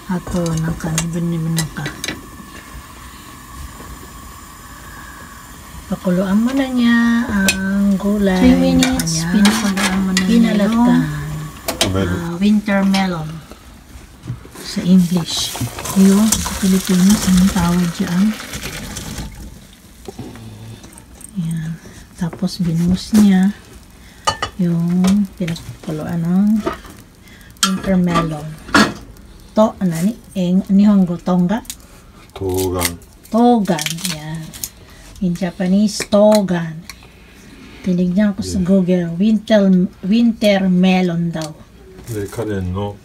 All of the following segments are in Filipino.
Ato nang ka. Pakuluan mo na niya ang gulay. 3 minutes. Pinakuluan mo na niya yung winter melon. Sa English. Yun, sa Pilipinas, anong tawag dyan? Yan. Tapos binuhos niya yung pinakuluan ng winter melon. To, Nihongo tonga? Togan. Yan. In Japanese, togan. Tinignan ko sa Google, winter melon daw. で、カレンの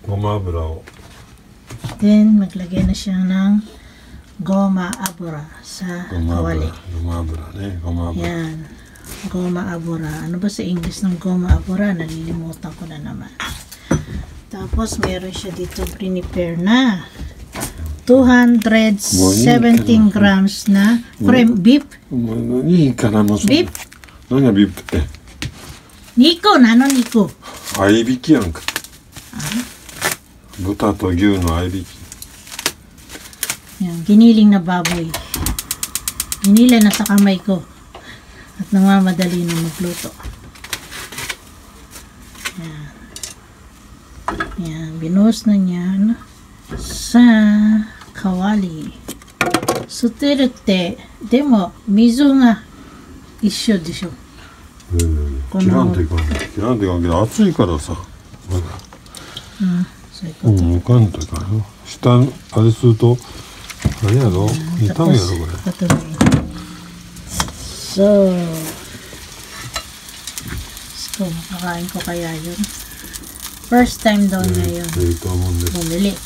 ごま油を Then, maglagay na siya ng goma abura sa kawali. ごま油ね、ごま油 Yan. Goma abura. Ano ba sa English ng goma abura? Nalilimutan ko na naman. Tapos, meron siya dito prepare na 217 grams na beef. いいかな、もうそんな Beef? 何がビーフって Niko na, ano Niko? 合いびきやんか豚と牛の合いびき Yan, giniling na baboy. Ginila na sa kamay ko. At namamadali na magluto. Yan. Yan, binuhos na niya sa kawali. Suteru te, demo, mizu nga issho desho. 切らんといかんけど暑いからさまだそういうこと。むかんといかんよ下あれするとあれやろ痛むやろこれ So, makakain ko kaya yun. First time daw niya yun. いいと思うんです Bumili.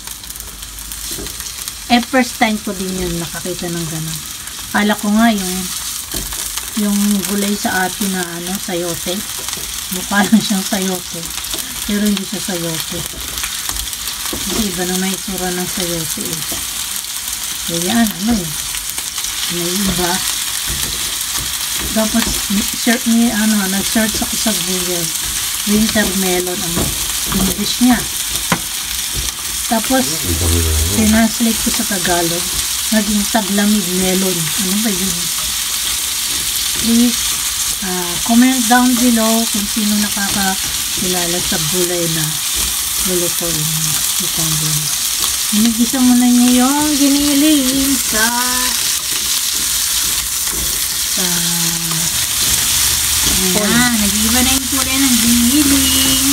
First time ko din yun nakakita ng gano'n. Kala ko nga yung gulay sa atin na sayote. Mukha lang siyang sayote. Pero hindi siya sayote. Kasi iba na may itsura ng sayote eh. Kaya may iba. Tapos nag-search ako sa Google. Winter melon ang English niya. Tapos translate ko sa Tagalog. Naging taglamig melon. Ano ba yun? Please comment down below kung sino nakakilala sa gulay na lulutuin itong din. Inigisa mo na niya yung giniling nag-iiba na yung kulay ng giniling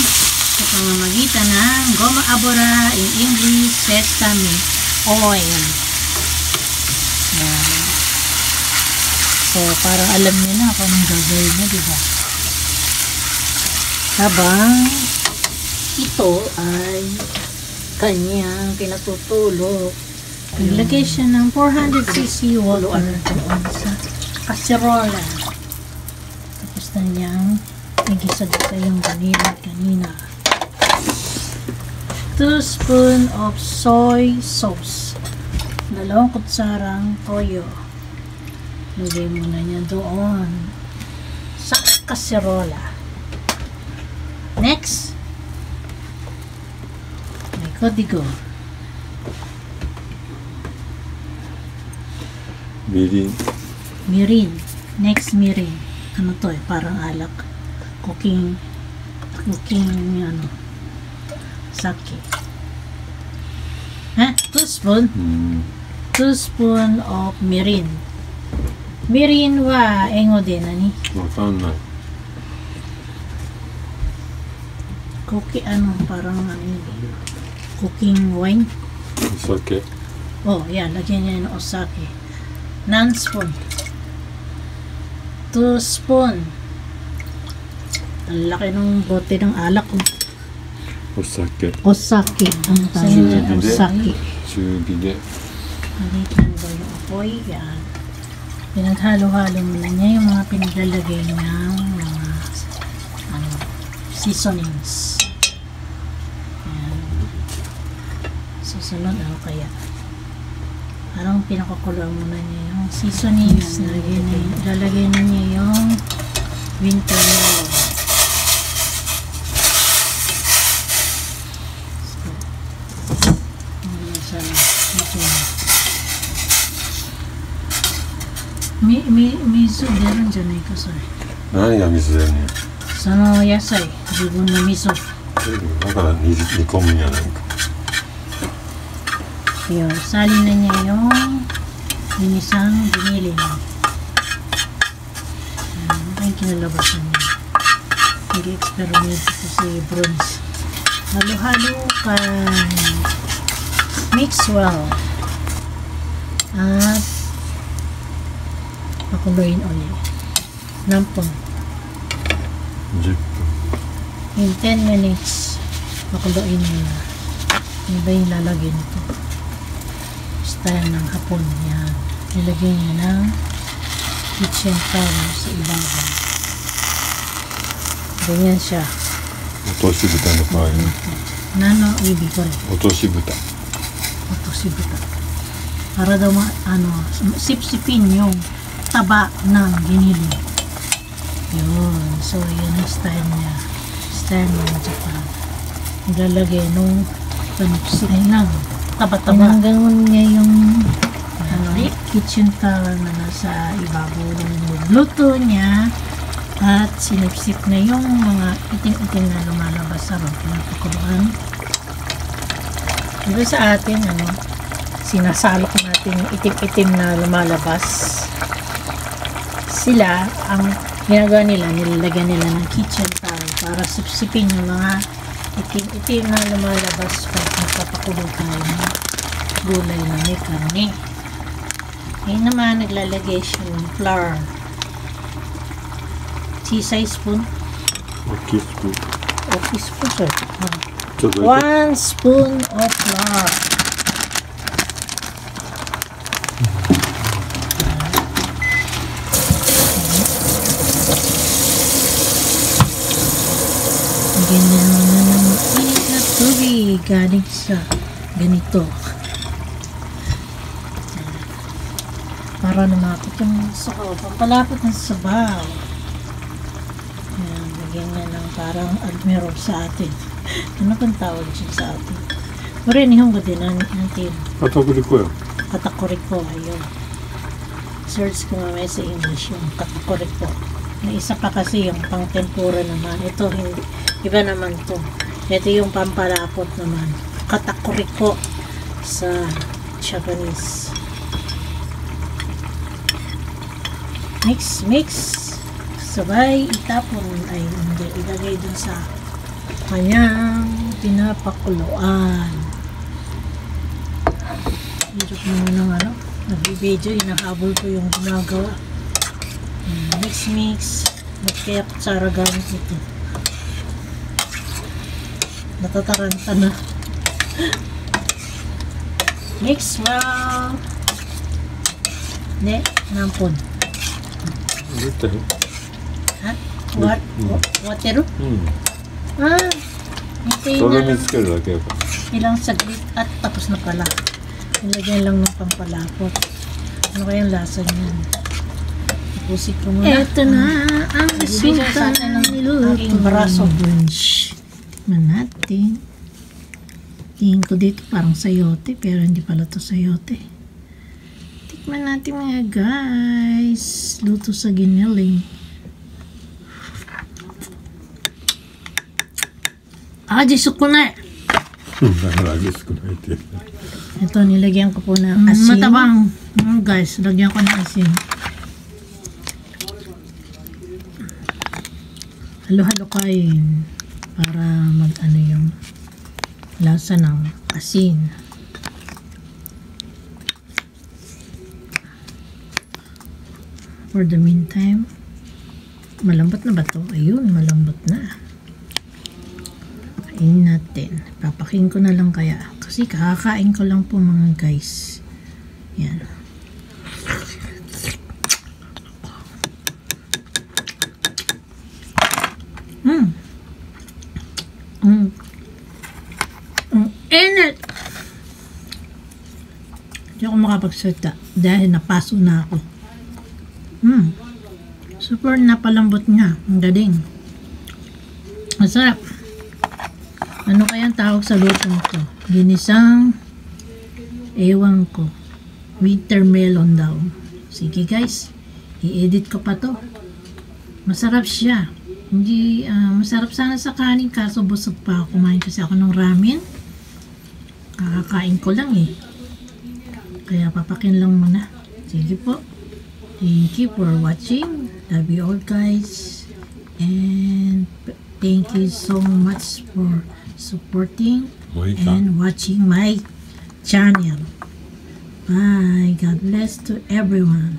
sa pamamagitan ng goma abura, in English, sesame oil. Yan. So, parang alam niyo na kung anong gagawin na, diba? Habang ito ay kanyang pinatutulog. Naglagay siya ng 400cc water doon sa kaserola. Tapos na niyang nagisa-gisa yung kanina. 2 spoon of soy sauce. 2 kutsarang toyo. Lagay mo na niya doon sa kaserola. Next, may kodigo. Mirin. Next, mirin. Ano to parang alak. Cooking sake. 2 spoon? 2 spoon of mirin. Mirin wa engo de nani? わかんない parang cooking wine. お酒 Oh, yan. Lagyan niya ng osake. 9 spoon. 2 spoon. Ang laki ng bote ng alak. お酒 Osake. Ang tawag niya, osake. 中火で Halitan ba yung apoy? Yan. Pinaghalo-halo mo na niya yung mga pinaglalagay niyang mga seasonings. Yan. Susunod kaya? Parang pinakakulang muna niya yung seasonings. Lalagay na niya yung winter melon. So, さito水出るんじゃないかそれ。何が水出るの？その野菜、自分の味噌。だから煮込むんじゃないか。Yun, sali na niya yung ginisang giniling. Ay, kinalabasan niya. Nag-experiment ko si Bruns. Halo-halo ka. Mix well. At pakuloyin ulit. Nampon. 10 分 In 10 minutes, pakuloyin niya. Ano ba yung lalagyan nito? Style ng hapon. Yan. Nilagyan niya ng kitchen towel sa ibabaw. Ganyan siya. 落とし蓋の場合ね。 Nano, ibig ko rin. 落とし蓋。 Otosibuta. Para daw sip-sipin yung taba ng giniling. Yun. So, yun ang style niya. Style ng Japan. Nilalagay nung panipsip. Ay lang. Taba-taba. Hanggang niya yung kitchen towel na nasa ibabaw ng luto niya. At sinipsip na yung mga itim-itim na lumalabas sa rock na pakuluan. Diba sa atin, sinasalok natin yung itim-itim na lumalabas. Sila, ang ginagawa nila, nilalagyan nila ng kitchen towel para sipsipin yung mga itim-itim na lumalabas pag nagpapakulo tayo ng gulay na may karne. Ngayon naman, naglalagay siya ng flour. Sisay spoon. 大きいスプーン。 Okay, spoon, sir. ちょっとだけ。 1 spoon of flour. Ganyan na ng mainit na tubig galing sa ganito. Para lumapit yung sabaw. Pampalapit ng sabaw. Yan, lagyan na ng parang meron sa atin. Ano kang tawag siya sa atin? Pero nihong ko din natin. 片栗粉よ。 Katakoriko, ayun. Search ko mamaya sa English yung katakoriko. May isa pa kasi yung pang tempura naman. Ito, hindi. Iba naman to. Ito yung pampalapot naman. Katakoriko sa Japanese. Mix, mix. Sabay itapon ay hindi. Ilagay dun sa kanyang pinapakuluan. Hirap naman ng nag-video, inahabol ko yung ginagawa. Mix, mix. Ba't kaya kutsara gamit ito? Natataranta na. Mix well. Ne, nampon. 出たよ。 Ha? What? Water? うん。 Ah, hintayin と na ろみ lang つけるだけやから。 ilang saglit at tapos na pala. Nilagyan lang ng pampalapot. Ano kayang lasa niyan? Ipusit ko muna. Eto na ang resulta ng niluto. Aking braso. Brunch na natin. Tingin ko dito parang sayote, pero hindi pala to sayote. Tikman natin mga guys. Luto sa giniling. Aji sukunay. だから味少ないって。 Ito, nilagyan ko po ng asin. Matabang. Guys, lagyan ko ng asin. Halo-halo kain para mag-ano yung lasa ng asin. For the meantime, malambot na ba to? Ayun, malambot na. Kain natin. Papakin ko na lang kaya. Kasi kakakain ko lang po mga guys. Yan. Init! Hindi ako makapagsalita dahil napaso na ako. Super napalambot niya. Ang galing. Masarap. Ano kaya ang tawag sa luto nito? Ginisang Ewan ko. Winter melon daw. Sige guys, i-edit ko pa to. Masarap siya. Hindi, masarap sana sa kanin kaso busog pa ako. Kumain kasi ako ng ramen. Kakakain ko lang eh. Kaya papakin lang muna. Sige po. Thank you for watching. Love you all guys. And thank you so much for supporting and watching my channel. Bye. God bless to everyone.